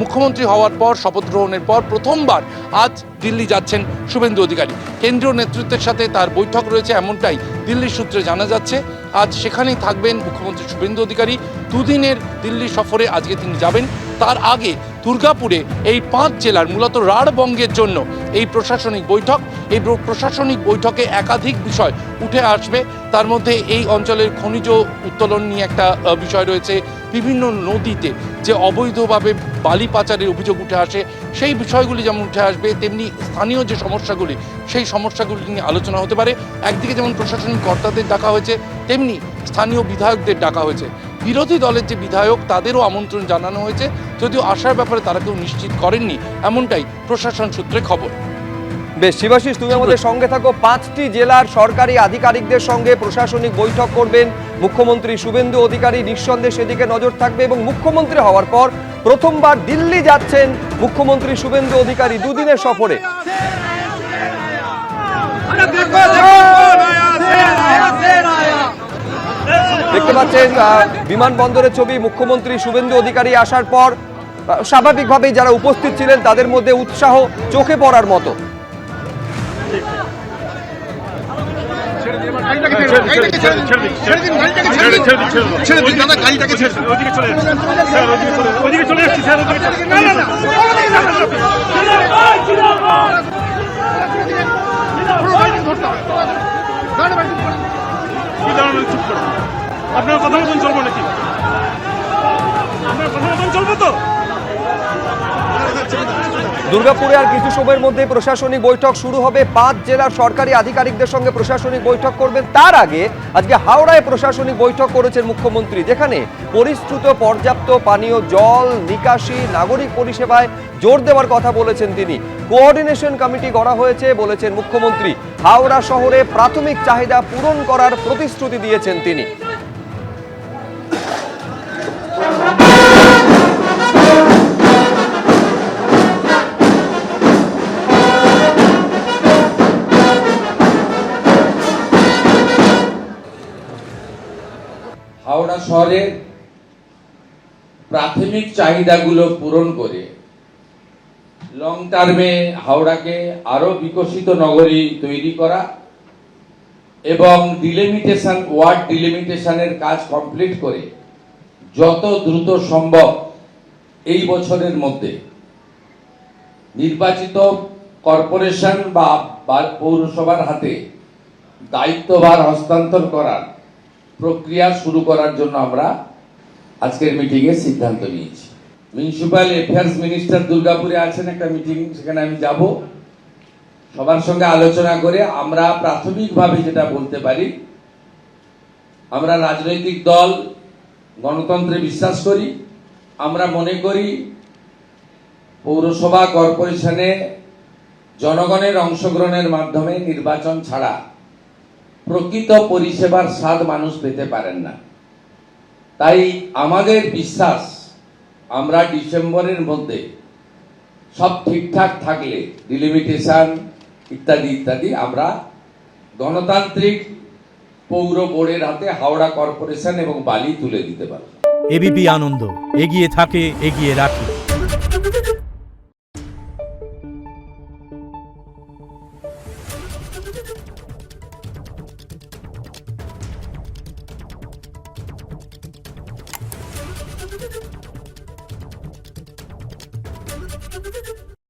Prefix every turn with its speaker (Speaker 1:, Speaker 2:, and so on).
Speaker 1: মুখ্যমন্ত্রী হওয়ার পর, শপথ গ্রহণের পর প্রথমবার আজ দিল্লি যাচ্ছেন শুভেন্দু অধিকারী। কেন্দ্রীয় নেতৃত্বের সাথে তার বৈঠক রয়েছে, এমনটাই দিল্লির সূত্রে জানা যাচ্ছে। আজ সেখানেই থাকবেন মুখ্যমন্ত্রী শুভেন্দু অধিকারী। দুদিনের দিল্লি সফরে আজকে তিনি যাবেন। তার আগে দুর্গাপুরে এই 5 জেলার মূলত রাঢ়বঙ্গের জন্য এই প্রশাসনিক বৈঠক। এই প্রশাসনিক বৈঠকে একাধিক বিষয় উঠে আসবে। তার মধ্যে এই অঞ্চলের খনিজ উত্তোলন নিয়ে একটা বিষয় রয়েছে। বিভিন্ন নদীতে যে অবৈধভাবে বালি পাচারের অভিযোগ উঠে আসে, সেই বিষয়গুলি যেমন উঠে আসবে, তেমনি স্থানীয় যে সমস্যাগুলি, সেই সমস্যাগুলি নিয়ে আলোচনা হতে পারে। একদিকে যেমন প্রশাসনিক কর্তাদের ডাকা হয়েছে, তেমনি স্থানীয় বিধায়কদের ডাকা হয়েছে। বিরোধী দলের যে বিধায়ক, তাদেরও আমন্ত্রণ জানানো হয়েছে, যদিও আসার ব্যাপারে তারা কেউ নিশ্চিত করেননি, এমনটাই প্রশাসন সূত্রে খবর।
Speaker 2: বেশ, শিবাশিস, তুমি আমাদের সঙ্গে থাকো। 5টি জেলার সরকারি আধিকারিকদের সঙ্গে প্রশাসনিক বৈঠক করবেন মুখ্যমন্ত্রী শুভেন্দু অধিকারী। নিঃসন্দেহে সেদিকে নজর থাকবে এবং মুখ্যমন্ত্রী হওয়ার পর প্রথমবার দিল্লি যাচ্ছেন মুখ্যমন্ত্রী শুভেন্দু অধিকারী দুদিনের সফরে। দেখতে পাচ্ছেন বিমানবন্দরের ছবি। মুখ্যমন্ত্রী শুভেন্দু অধিকারী আসার পর স্বাভাবিকভাবেই যারা উপস্থিত ছিলেন তাদের মধ্যে উৎসাহ চোখে পড়ার মতো।
Speaker 3: আপনার কথা মতন চলবো নাকি? আপনার কথা মতন চলবো তো?
Speaker 2: দুর্গাপুরে আর কিছু সময়ের মধ্যে প্রশাসনিক বৈঠক শুরু হবে। 5 জেলার সরকারি আধিকারিকদের সঙ্গে প্রশাসনিক বৈঠক করবেন। তার আগে আজকে হাওড়ায় প্রশাসনিক বৈঠক করেছেন মুখ্যমন্ত্রী, যেখানে পরিশ্রুত পর্যাপ্ত পানীয় জল নিকাশি, নাগরিক পরিষেবায় জোর দেওয়ার কথা বলেছেন তিনি। কোঅর্ডিনেশন কমিটি গড়া হয়েছে বলেছেন মুখ্যমন্ত্রী। হাওড়া শহরে প্রাথমিক চাহিদা পূরণ করার প্রতিশ্রুতি দিয়েছেন তিনি।
Speaker 4: হাওড়া শহরের প্রাথমিক চাহিদাগুলো পূরণ করে লং টার্মে হাওড়াকে আরো বিকশিত নগরী তৈরি করা এবং ডিলিমিটেশন, ওয়ার্ড ডিলিমিটেশনের কাজ কমপ্লিট করে যত দ্রুত সম্ভব এই বছরের মধ্যে নির্বাচিত কর্পোরেশন বা পৌরসভার হাতে দায়িত্বভার হস্তান্তর করার প্রক্রিয়া শুরু করার জন্য আমরা আজকের মিটিংয়ে সিদ্ধান্ত নিয়েছি। মিউনিসিপ্যাল অ্যাফেয়ার্স মিনিস্টার দুর্গাপুরে আছেন, একটা মিটিং, সেখানে আমি যাব। সবার সঙ্গে আলোচনা করে আমরা প্রাথমিকভাবে যেটা বলতে পারি, আমরা রাজনৈতিক দল গণতন্ত্রে বিশ্বাস করি। আমরা মনে করি পৌরসভা কর্পোরেশনে জনগণের অংশগ্রহণের মাধ্যমে নির্বাচন ছাড়া প্রকৃত পরিষেবার স্বাদ মানুষ পেতে পারেন না। তাই আমাদের বিশ্বাস, আমরা ডিসেম্বরের মধ্যে সব ঠিকঠাক থাকলে ডিলিমিটেশন ইত্যাদি ইত্যাদি আমরা গণতান্ত্রিক পৌর বোর্ডের হাতে হাওড়া কর্পোরেশন এবং বালি তুলে দিতে পারব।
Speaker 5: এবিপি আনন্দ, এগিয়ে থাকে, এগিয়ে রাখে।